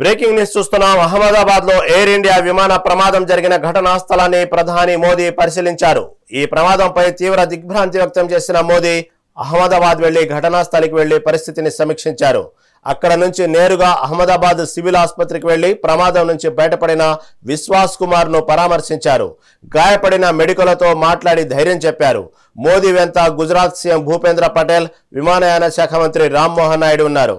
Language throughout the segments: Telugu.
బ్రేకింగ్ న్యూస్ చూస్తున్నాం. అహ్మదాబాద్ లో ఎయిర్ ఇండియా విమాన ప్రమాదం జరిగిన ఘటనా స్థలాన్ని ప్రధాని మోదీ పరిశీలించారు. ఈ ప్రమాదంపై తీవ్ర దిగ్భ్రాంతి వ్యక్తం చేసిన మోదీ అహ్మదాబాద్ వెళ్లి ఘటనా స్థలికి వెళ్లి పరిస్థితిని సమీక్షించారు. అక్కడ నుంచి నేరుగా అహ్మదాబాద్ సివిల్ ఆసుపత్రికి వెళ్లి ప్రమాదం నుంచి బయటపడిన విశ్వాస్ కుమార్ ను పరామర్శించారు. గాయపడిన మెడికలతో మాట్లాడి ధైర్యం చెప్పారు. మోదీ వెంట గుజరాత్ సీఎం భూపేంద్ర పటేల్, విమానయాన శాఖ మంత్రి రామ్మోహన్ నాయుడు ఉన్నారు.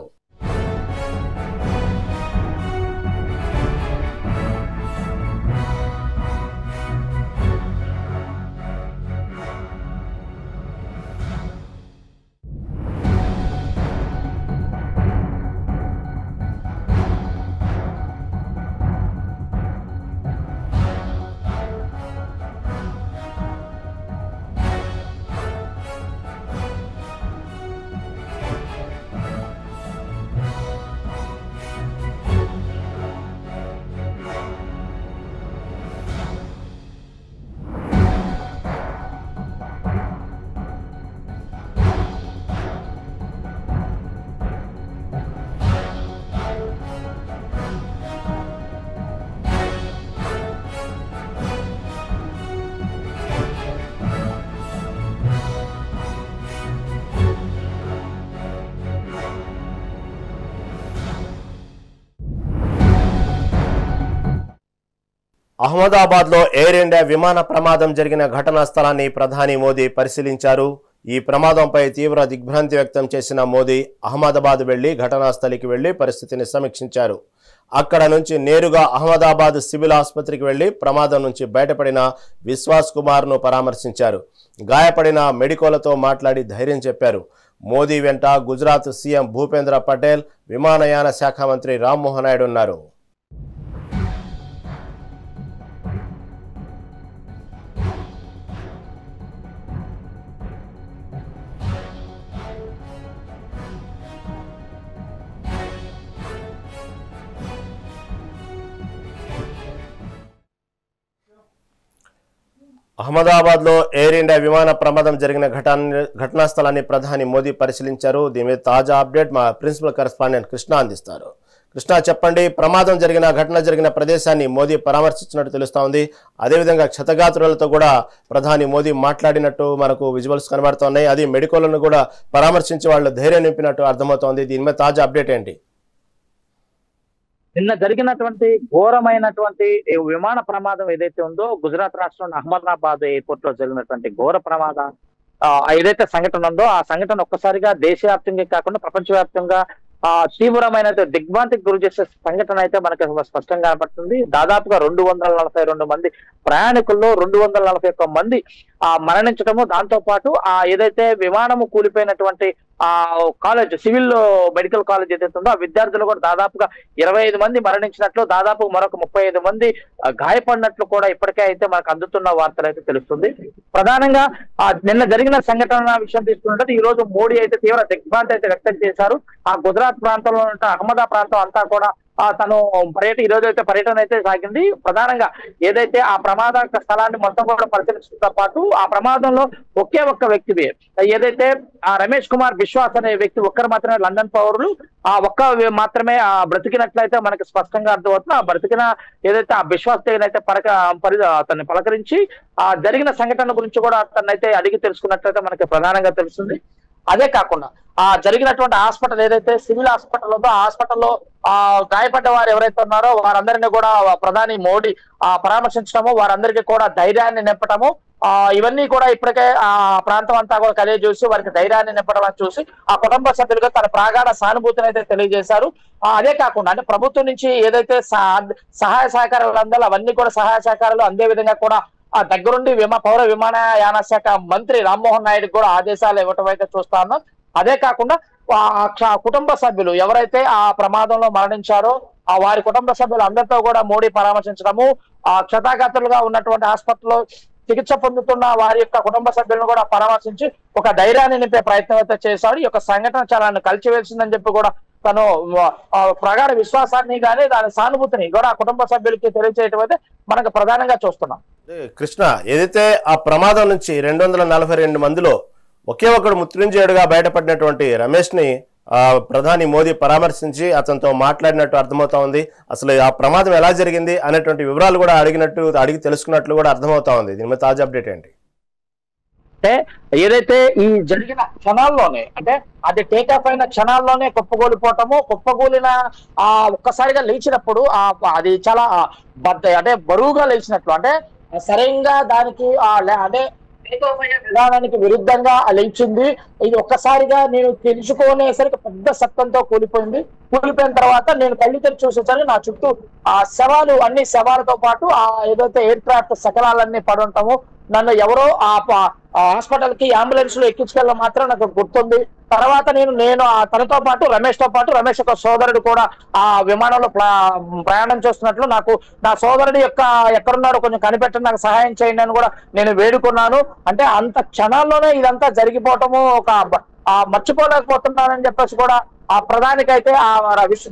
అహ్మదాబాద్ లో ఎయిర్ ఇండియా విమాన ప్రమాదం జరిగిన ఘటనా స్థలాన్ని ప్రధాని మోదీ పరిశీలించారు. ఈ ప్రమాదంపై తీవ్ర దిగ్భ్రాంతి వ్యక్తం చేసిన మోదీ అహ్మదాబాద్ వెళ్లి ఘటనా స్థలికి వెళ్లి పరిస్థితిని సమీక్షించారు. అక్కడ నుంచి నేరుగా అహ్మదాబాద్ సివిల్ ఆసుపత్రికి వెళ్లి ప్రమాదం నుంచి బయటపడిన విశ్వాస్ కుమార్ ను పరామర్శించారు. గాయపడిన మెడికోలతో మాట్లాడి ధైర్యం చెప్పారు. మోదీ వెంట గుజరాత్ సీఎం భూపేంద్ర పటేల్, విమానయాన శాఖ మంత్రి రామ్మోహన్ నాయుడు ఉన్నారు. అహ్మదాబాద్ లో ఎయిర్ ఇండియా విమాన ప్రమాదం జరిగిన ఘటనా స్థలాన్ని ప్రధాని మోదీ పరిశీలించారు. దీని మీద తాజా అప్డేట్ మా ప్రిన్సిపల్ కరెస్పాండెంట్ కృష్ణ అందిస్తారు. కృష్ణ, చెప్పండి, ప్రమాదం ఘటన జరిగిన ప్రదేశాన్ని మోదీ పరామర్శించినట్టు తెలుస్తా ఉంది. అదేవిధంగా క్షతగాత్రులతో కూడా ప్రధాని మోదీ మాట్లాడినట్టు మనకు విజువల్స్ కనబడుతున్నాయి. అది మెడికోలను కూడా పరామర్శించి వాళ్ళు ధైర్యం నింపినట్టు అర్థమవుతోంది. దీని మీద తాజా అప్డేట్ ఏంటి? నిన్న జరిగినటువంటి ఘోరమైనటువంటి విమాన ప్రమాదం ఏదైతే ఉందో, గుజరాత్ రాష్ట్రంలో అహ్మదాబాద్ ఎయిర్పోర్ట్ లో జరిగినటువంటి ఘోర ప్రమాదం ఏదైతే సంఘటన ఉందో, ఆ సంఘటన ఒక్కసారిగా దేశవ్యాప్తంగా కాకుండా ప్రపంచవ్యాప్తంగా తీవ్రమైన దిగ్భ్రాంతికి గురి చేసే సంఘటన అయితే మనకు స్పష్టంగా కనపడుతుంది. దాదాపుగా 242 మంది ప్రయాణికుల్లో 241 మంది మరణించడము, దాంతో పాటు ఏదైతే విమానము కూలిపోయినటువంటి కాలేజ్, సివిల్ మెడికల్ కాలేజ్ ఏదైతే ఉందో, ఆ విద్యార్థులు కూడా దాదాపుగా 25 మంది మరణించినట్లు, దాదాపు మరొక 35 మంది గాయపడినట్లు కూడా ఇప్పటికే అయితే మనకు అందుతున్న వార్తలు అయితే తెలుస్తుంది. ప్రధానంగా నిన్న జరిగిన సంఘటన విషయం తీసుకున్నట్టు ఈ రోజు మోడీ అయితే తీవ్ర దిగ్భ్రాంతి అయితే వ్యక్తం చేశారు. ఆ గుజరాత్ ప్రాంతంలో ఉన్న అహ్మదాబాద్ ప్రాంతం అంతా కూడా తను ఈ రోజు అయితే పర్యటన అయితే సాగింది. ప్రధానంగా ఏదైతే ఆ ప్రమాద స్థలాన్ని మొత్తం కూడా పరిశీలించడంతో పాటు ఆ ప్రమాదంలో ఒకే ఒక్క వ్యక్తి ఏదైతే రమేష్ కుమార్ బిశ్వాస్ అనే వ్యక్తి ఒక్కరు మాత్రమే లండన్ పౌరులు, ఒక్క మాత్రమే బ్రతికినట్లయితే మనకి స్పష్టంగా అర్థమవుతుంది. ఆ బ్రతికిన ఏదైతే ఆ బిశ్వాస్ దగ్గరైతే అతన్ని పలకరించి జరిగిన సంఘటన గురించి కూడా అతన్నైతే అడిగి తెలుసుకున్నట్లయితే మనకి ప్రధానంగా తెలుస్తుంది. అదే కాకుండా జరిగినటువంటి హాస్పిటల్ ఏదైతే సివిల్ హాస్పిటల్ ఉందో, ఆ హాస్పిటల్లో గాయపడ్డ వారు ఎవరైతే ఉన్నారో వారందరినీ కూడా ప్రధాని మోడీ పరామర్శించడము, వారందరికీ కూడా ధైర్యాన్ని నింపటము, ఇవన్నీ కూడా ఇప్పటికే ఆ ప్రాంతం అంతా కూడా కలిగి చూసి వారికి ధైర్యాన్ని నింపడం చూసి ఆ కుటుంబ సభ్యులుగా తన ప్రాగాఢ సానుభూతిని అయితే తెలియజేశారు. అదే కాకుండా అంటే ప్రభుత్వం నుంచి ఏదైతే సహాయ సహకారాలు అందాలో అవన్నీ కూడా సహాయ సహకారాలు అందే విధంగా కూడా దగ్గరుండి పౌర విమానయాన శాఖ మంత్రి రామ్మోహన్ నాయుడు కూడా ఆదేశాలు ఇవ్వటం అయితే చూస్తా ఉన్నాం. అదే కాకుండా కుటుంబ సభ్యులు ఎవరైతే ఆ ప్రమాదంలో మరణించారో వారి కుటుంబ సభ్యులు అందరితో కూడా మోడీ పరామర్శించడము, క్షతాఘాతులుగా ఉన్నటువంటి హాస్పిటల్లో చికిత్స పొందుతున్న వారి యొక్క కుటుంబ సభ్యులను కూడా పరామర్శించి ఒక ధైర్యాన్ని నింపే ప్రయత్నం అయితే చేశాడు. ఈ యొక్క సంఘటన చాలా కలిసివేసిందని చెప్పి కూడా తను ప్రగాఢ విశ్వాసాన్ని కానీ దాని సానుభూతిని కూడా కుటుంబ సభ్యులకి తెలియజేయటం అయితే మనకు ప్రధానంగా చూస్తున్నాం. కృష్ణ, ఏదైతే ఆ ప్రమాదం నుంచి 242 మందిలో ఒకే ఒకడు మృత్యుంజయుడుగా బయటపడినటువంటి రమేష్ ని ప్రధాని మోదీ పరామర్శించి అతనితో మాట్లాడినట్టు అర్థమవుతా ఉంది. అసలు ఆ ప్రమాదం ఎలా జరిగింది అనేటువంటి వివరాలు కూడా అడిగి తెలుసుకున్నట్లు కూడా అర్థమవుతా ఉంది. దీని మీద తాజా అప్డేట్ ఏంటి? అంటే ఏదైతే ఈ జరిగిన క్షణాల్లోనే, అంటే అది టేకాఫ్ అయిన క్షణాల్లోనే కుప్పకూలిన ఒక్కసారిగా లేచినప్పుడు అది చాలా అంటే బరువుగా లేచినట్లు, అంటే సరైన దానికి అంటే టేకాఫ్ అయ్యే విధానానికి విరుద్ధంగా లేచింది. ఇది ఒక్కసారిగా నేను తెలుసుకునేసరికి పెద్ద శబ్దంతో కూలిపోయిన తర్వాత నేను కళ్ళు తెరిచి చూసేసరికి నా చుట్టూ అన్ని శవాలతో పాటు ఏదైతే ఎయిర్ క్రాఫ్ట్ శకలాలన్నీ పడి ఉంటామో, నన్ను ఎవరో హాస్పిటల్ కి అంబులెన్స్ లో ఎక్కించుకెళ్ళడం మాత్రం నాకు గుర్తుంది. తర్వాత నేను తనతో పాటు రమేష్ యొక్క సోదరుడు కూడా ఆ విమానంలో ప్రయాణం చేస్తున్నట్లు నాకు నా సోదరుడి యొక్క ఎక్కడున్నాడో కొంచెం కనిపెట్టండి, నాకు సహాయం చేయండి అని కూడా నేను వేడుకున్నాను. అంటే అంత క్షణాల్లోనే ఇదంతా జరిగిపోవటము ఒక మర్చిపోలేకపోతున్నానని చెప్పేసి కూడా ఆ ప్రధానికైతే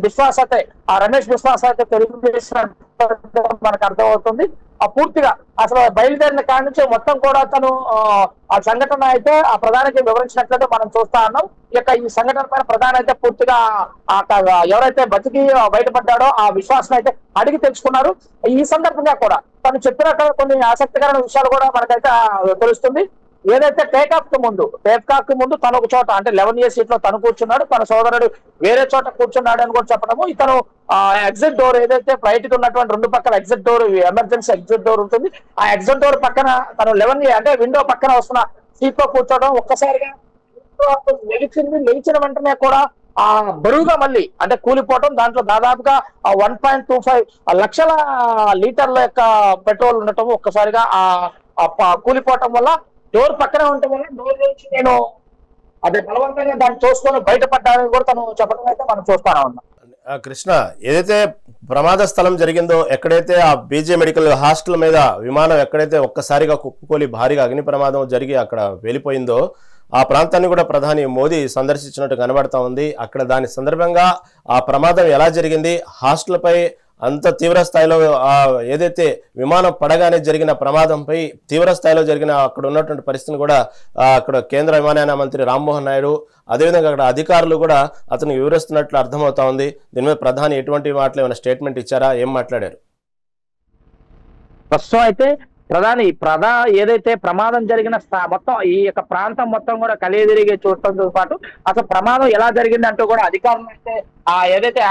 విశ్వాసతే రమేష్ విశ్వాస అయితే తెలియజేసినట్టు మనకు అర్థమవుతుంది. పూర్తిగా అసలు బయలుదేరిన కాడి నుంచి మొత్తం కూడా తను ఆ సంఘటన అయితే ఆ ప్రధానికి వివరించినట్లయితే మనం చూస్తా ఉన్నాం. ఈ సంఘటన పైన ప్రధాని అయితే పూర్తిగా ఎవరైతే బతికి బయటపడ్డాడో ఆ విశ్వాసం అయితే అడిగి తెలుసుకున్నారు. ఈ సందర్భంగా కూడా తను చెప్పినట్టు కొన్ని ఆసక్తికరమైన విషయాలు కూడా మనకైతే తెలుస్తుంది. ఏదైతే టేకాఫ్ కు ముందు తను ఒక చోట, అంటే 11A సీట్ లో తను కూర్చున్నాడు, తన సోదరుడు వేరే చోట కూర్చున్నాడు అని కూడా చెప్పడము. ఇతను ఎగ్జిట్ డోర్, ఏదైతే ఫ్లైట్ కి ఉన్నటువంటి రెండు పక్కల exit door, emergency exit door ఉంటుంది, ఆ ఎగ్జిట్ డోర్ పక్కన తను 11A అంటే విండో పక్కన వస్తున్న సీట్ లో కూర్చోవడం. ఒక్కసారిగా లేచిన వెంటనే కూడా బరువుగా మళ్ళీ అంటే కూలిపోవటం. దాంట్లో దాదాపుగా 1.25 లక్షల లీటర్ల యొక్క పెట్రోల్ ఉండటం ఒక్కసారిగా కూలిపోవటం వల్ల, డోర్ పక్కనే ఉండటం వల్ల డోర్ నుంచి నేను అదే బలవంతంగా దాన్ని చూసుకొని బయటపడ్డానని కూడా తను చెప్పడం అయితే మనం చూస్తానే ఉన్నాం. కృష్ణ, ఏదైతే ప్రమాద స్థలం జరిగిందో, ఎక్కడైతే ఆ బీజే మెడికల్ హాస్టల్ మీద విమానం ఎక్కడైతే ఒక్కసారిగా కుప్పకూలి భారీగా అగ్ని ప్రమాదం జరిగి అక్కడ వెళ్ళిపోయిందో, ఆ ప్రాంతాన్ని కూడా ప్రధాని మోదీ సందర్శించినట్టు కనబడతా ఉంది. అక్కడ దాని సందర్భంగా ఆ ప్రమాదం ఎలా జరిగింది, హాస్టల్పై అంత తీవ్ర స్థాయిలో ఏదైతే విమానం పడగానే జరిగిన ప్రమాదంపై తీవ్ర స్థాయిలో జరిగిన అక్కడ ఉన్నటువంటి పరిస్థితిని కూడా అక్కడ కేంద్ర విమానయాన మంత్రి రామ్మోహన్ నాయుడు, అదేవిధంగా అక్కడ అధికారులు కూడా అతను వివరిస్తున్నట్లు అర్థమవుతా ఉంది. దీని మీద ప్రధాని ఎటువంటి మాటలు ఏమైనా స్టేట్మెంట్ ఇచ్చారా, ఏం మాట్లాడారు? ప్రస్తుతం అయితే ఏదైతే ప్రమాదం జరిగిన మొత్తం ఈ యొక్క ప్రాంతం మొత్తం కూడా కలియదిరిగి చూడటంతో పాటు అసలు ప్రమాదం ఎలా జరిగింది అంటూ కూడా అధికారులు అయితే ఏదైతే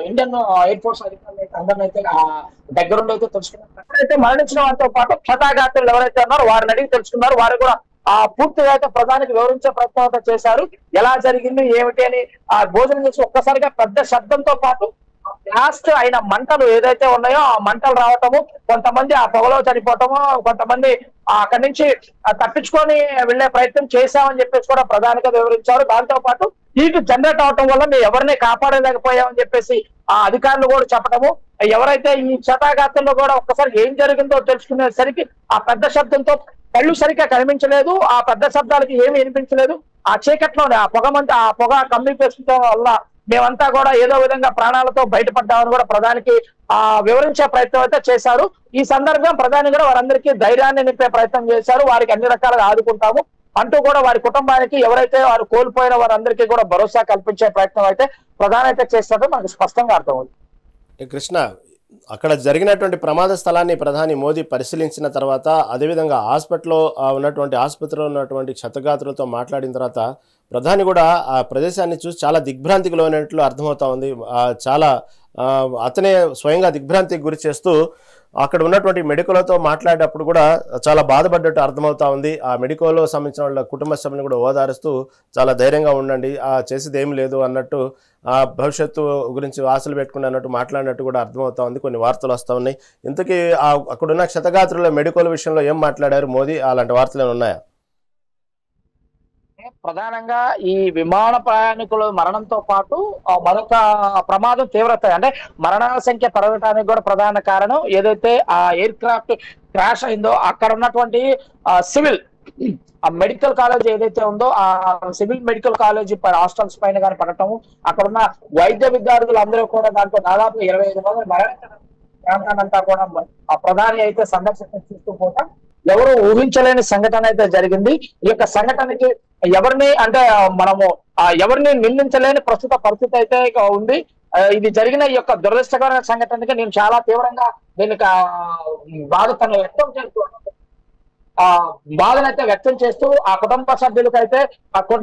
ఇండియన్ ఎయిర్ ఫోర్స్ అధికారులు అయితే అందరినీ అయితే దగ్గరుండి అయితే తెలుసుకున్నారు. ఎప్పుడైతే మరణించిన వారితో పాటు క్షతాఘాతులు ఎవరైతే ఉన్నారో వారిని అడిగి తెలుసుకున్నారు. వారు కూడా పూర్తిగా అయితే ప్రధానికి వివరించే ప్రయత్నం అయితే చేశారు. ఎలా జరిగింది ఏమిటి అని భోజనం చేసి ఒక్కసారిగా పెద్ద శబ్దంతో పాటు బ్లాస్ట్ అయిన మంటలు ఏదైతే ఉన్నాయో ఆ మంటలు రావటము, కొంతమంది ఆ పొగలో చనిపోవటము, కొంతమంది అక్కడి నుంచి తప్పించుకొని వెళ్లే ప్రయత్నం చేశామని చెప్పేసి కూడా ప్రధానిగా వివరించారు. దాంతో పాటు హీట్ జనరేట్ అవటం వల్ల మేము ఎవరిని కాపాడలేకపోయామని చెప్పేసి ఆ అధికారులు కూడా చెప్పడము. ఎవరైతే ఈ క్షతాఘాతంలో కూడా ఒక్కసారి ఏం జరిగిందో తెలుసుకునేసరికి ఆ పెద్ద శబ్దంతో కళ్ళు సరిగ్గా కనిపించలేదు, ఆ పెద్ద శబ్దాలకి ఏమి వినిపించలేదు. ఆ చీకట్లోనే ఆ పొగ కమ్మిపేసుకోవడం వల్ల మేమంతా కూడా ఏదో విధంగా ప్రాణాలతో బయటపడ్డామని కూడా ప్రధానికి వివరించే ప్రయత్నం అయితే చేశారు. ఈ సందర్భంగా ప్రధాని కూడా వారందరికీ ధైర్యాన్ని నింపే ప్రయత్నం చేశారు. వారికి అన్ని రకాలుగా ఆదుకుంటాము అంటూ కూడా వారి కుటుంబానికి ఎవరైతే వారు కోల్పోయిన వారందరికీ కూడా భరోసా కల్పించే ప్రయత్నం అయితే ప్రధాని అయితే చేసినట్టు మనకు స్పష్టంగా అర్థమవుతుంది. కృష్ణ, అక్కడ జరిగినటువంటి ప్రమాద స్థలాన్ని ప్రధాని మోదీ పరిశీలించిన తర్వాత, అదేవిధంగా హాస్పిటల్లో ఆసుపత్రిలో ఉన్నటువంటి క్షతగాత్రులతో మాట్లాడిన తర్వాత ప్రధాని కూడా ఆ ప్రదేశాన్ని చూసి చాలా దిగ్భ్రాంతికి లోనట్లు అర్థమవుతా ఉంది. అతనే స్వయంగా దిగ్భ్రాంతికి గురి చేస్తూ అక్కడ ఉన్నటువంటి మెడికోలతో మాట్లాడేటప్పుడు కూడా చాలా బాధపడ్డట్టు అర్థమవుతా ఉంది. ఆ మెడికోలో సంబంధించిన వాళ్ళ కుటుంబ సభ్యులను కూడా ఓదారుస్తూ చాలా ధైర్యంగా ఉండండి, చేసేది ఏం లేదు అన్నట్టు, భవిష్యత్తు గురించి ఆశలు పెట్టుకుని అన్నట్టు మాట్లాడినట్టు కూడా అర్థమవుతా ఉంది. కొన్ని వార్తలు వస్తూ ఉన్నాయి. ఇంతకీ అక్కడున్న క్షతగాత్రుల మెడికోల విషయంలో ఏం మాట్లాడారు మోదీ? అలాంటి వార్తలు ఏమైనా ఉన్నాయా? ప్రధానంగా ఈ విమాన ప్రయాణికుల మరణంతో పాటు మరొక ప్రమాదం తీవ్రత, అంటే మరణాల సంఖ్య పెరగడానికి కూడా ప్రధాన కారణం ఏదైతే ఆ ఎయిర్ క్రాఫ్ట్ క్రాష్ అయిందో అక్కడ ఉన్నటువంటి సివిల్ మెడికల్ కాలేజ్ ఏదైతే ఉందో ఆ సివిల్ మెడికల్ కాలేజ్ హాస్టల్స్ పైన కానీ పడటము, అక్కడ ఉన్న వైద్య విద్యార్థులు అందరూ కూడా దాంట్లో దాదాపు 25 మంది మరణించడం ప్రాంతాన్నంతా కూడా ఆ ప్రధాని అయితే సందర్శన చూస్తూ పోతా ఎవరు ఊహించలేని సంఘటన అయితే జరిగింది. ఈ యొక్క సంఘటనకి ఎవరిని అంటే మనము ఎవరిని నిందించలేని ప్రస్తుత పరిస్థితి అయితే ఉంది. ఇది జరిగిన ఈ యొక్క దురదృష్టకరమైన సంఘటనకి నేను చాలా తీవ్రంగా దీనికి బాధను వ్యక్తం చేస్తున్నాను. బాధనైతే వ్యక్తం చేస్తూ ఆ కుటుంబ సభ్యులకైతే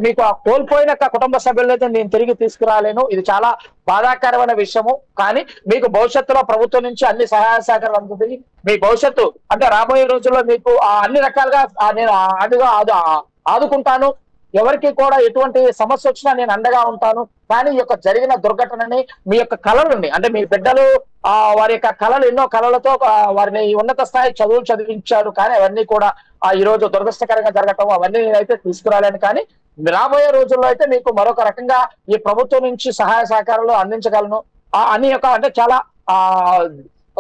మీకు కోల్పోయిన కుటుంబ సభ్యులైతే నేను తిరిగి తీసుకురాలేను. ఇది చాలా బాధాకరమైన విషయము. కానీ మీకు భవిష్యత్తులో ప్రభుత్వం నుంచి అన్ని సహాయ సహకారాలు అందుతుంది. మీ భవిష్యత్తు అంటే రాబోయే రోజుల్లో మీకు అన్ని రకాలుగా నేను ఆదుకుంటాను. ఎవరికి కూడా ఎటువంటి సమస్య వచ్చినా నేను అండగా ఉంటాను. కానీ ఈ యొక్క జరిగిన దుర్ఘటనని మీ యొక్క కళలని అంటే మీ బిడ్డలు వారి యొక్క కళలు ఎన్నో కళలతో వారిని ఉన్నత స్థాయి చదువులు చదివించారు. కానీ అవన్నీ కూడా ఈ రోజు దురదృష్టకరంగా జరగటం అవన్నీ నేనైతే తీసుకురాలేను. కానీ రాబోయే రోజుల్లో అయితే మీకు మరొక రకంగా ఈ ప్రభుత్వం నుంచి సహాయ సహకారాలు అందించగలను అని యొక్క అంటే చాలా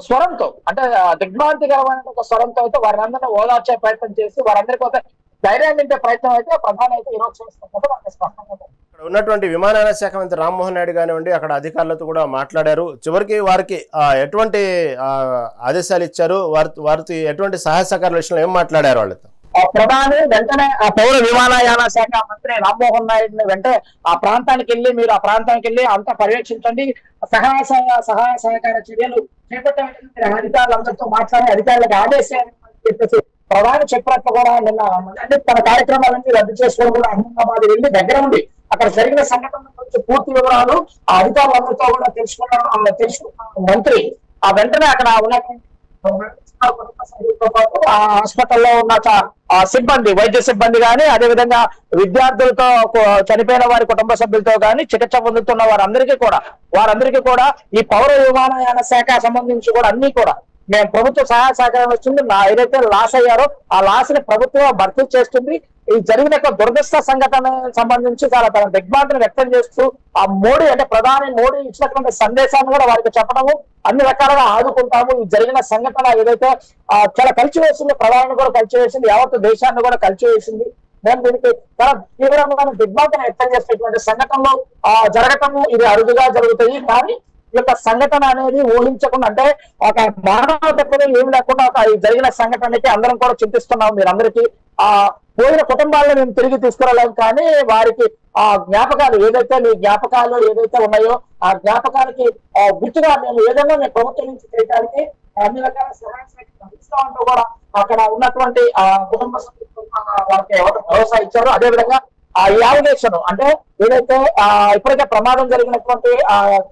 స్వరంతో అంటే దిగ్భ్రాంతికరమైన ఒక స్వరంతో అయితే వారందరినీ ఓదార్చే ప్రయత్నం చేసి వారందరికీ ధైర్యాన్ని నింపే ప్రయత్నం అయితే ప్రధాని అయితే ఈరోజు చేస్తున్నట్టు మనకు స్పష్టంగా ఇక్కడ ఉన్నటువంటి విమానయాన శాఖ మంత్రి రామ్మోహన్ నాయుడు కానివ్వండి, అక్కడ అధికారులతో కూడా మాట్లాడారు. చివరికి వారికి ఎటువంటి ఆదేశాలు ఇచ్చారు, వారికి ఎటువంటి సహాయ సహకారాల విషయంలో ఏం మాట్లాడారు వాళ్ళతో? ప్రధాని వెంటనే పౌర విమానయాన శాఖ మంత్రి రామ్మోహన్ నాయుడుని వెంటనే ఆ ప్రాంతానికి వెళ్ళి మీరు ఆ ప్రాంతానికి వెళ్ళి అంతా పర్యవేక్షించండి, సహాయ సహకార చర్యలు చేపట్టే అధికారులందరితో మాట్లాడి అధికారులకు ఆదేశాలు చెప్పేసి ప్రధాని చెప్పినట్లు కూడా నిన్న తన కార్యక్రమాలన్నీ రద్దు చేసుకోవడం కూడా అహ్మదాబాద్ వెళ్ళి దగ్గర ఉంది అక్కడ జరిగిన సంఘటన గురించి పూర్తి వివరాలు ఆ అధికారులందరితో కూడా తెలుసుకున్న మంత్రి ఆ వెంటనే అక్కడ ఉన్నటువంటి ఆ హాస్పిటల్లో ఉన్న సిబ్బంది వైద్య సిబ్బంది కానీ అదేవిధంగా విద్యార్థులతో చనిపోయిన వారి కుటుంబ సభ్యులతో కానీ చికిత్స పొందుతున్న వారందరికీ కూడా ఈ పౌర విమానయాన శాఖ సంబంధించి కూడా అన్ని కూడా మేము ప్రభుత్వ సహాయ సహకారం వచ్చింది. ఏదైతే లాస్ అయ్యారో ఆ లాస్ ని ప్రభుత్వం భర్తీ చేస్తుంది. ఈ జరిగిన దురదృష్ట సంఘటన సంబంధించి చాలా తన దిగ్భ్రాంతిని వ్యక్తం చేస్తూ ఆ మోడీ అంటే ప్రధాని మోడీ ఇచ్చినటువంటి సందేశాన్ని కూడా వారికి చెప్పడము అన్ని రకాలుగా ఆదుకుంటాము. ఈ జరిగిన సంఘటన ఏదైతే చాలా కలిసివేసింది, ప్రధాని కూడా కలిసివేసింది, యావత్ దేశాన్ని కూడా కలిసివేసింది. మేము దీనికి చాలా తీవ్రంగా దిగ్భ్రాంతిని వ్యక్తం చేసేటువంటి సంఘటనలు జరగటము ఇది అరుదుగా జరుగుతాయి. కానీ ఈ యొక్క సంఘటన అనేది ఊహించకుండా అంటే ఒక మానవతత్వం ఏమి లేకుండా జరిగిన సంఘటనకి అందరం కూడా చింతిస్తున్నాం. మీరందరికీ పోయిన కుటుంబాలను మేము తిరిగి తీసుకురాలేము. కానీ వారికి జ్ఞాపకాలు ఏదైతే మీ జ్ఞాపకాలు ఏదైతే ఉన్నాయో ఆ జ్ఞాపకాలకి గుర్తుగా మేము ఏదైనా మేము ప్రభుత్వం నుంచి చేయడానికి అన్ని రకాల సహాయ అందిస్తామంటూ కూడా అక్కడ ఉన్నటువంటి కుటుంబ సభ్యులు వాళ్ళకి భరోసా ఇచ్చారు. అదేవిధంగా ఈ అలిగేషన్ అంటే ఏదైతే ఇప్పటికే ప్రమాదం జరిగినటువంటి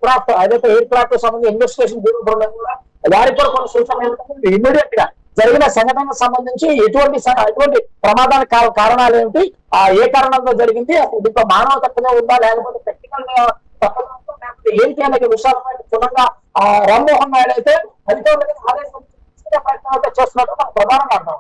క్రాఫ్ట్ ఏదైతే ఎయిర్ క్రాఫ్ట్ సంబంధించి ఇన్వెస్టిగేషన్ బ్యూరో కూడా వారికి కూడా కొన్ని సూచనలు ఇమ్మీడియట్ గా జరిగిన సంఘటనకు సంబంధించి ఎటువంటి ప్రమాదానికి కారణాలు ఏమిటి, ఏ కారణంగా జరిగింది, అసలు దీంట్లో మానవ తప్పనే ఉందా లేకపోతే టెక్నికల్ తప్పదంతో లేకపోతే ఏంటి అనే విషయాలపై క్షుణ్ణంగా రామ్మోహన్ నాయుడు అయితే అధికారులకు ఆదేశం ప్రయత్నం అయితే చేస్తున్నట్టు మనకు ప్రధానంగా అర్థం.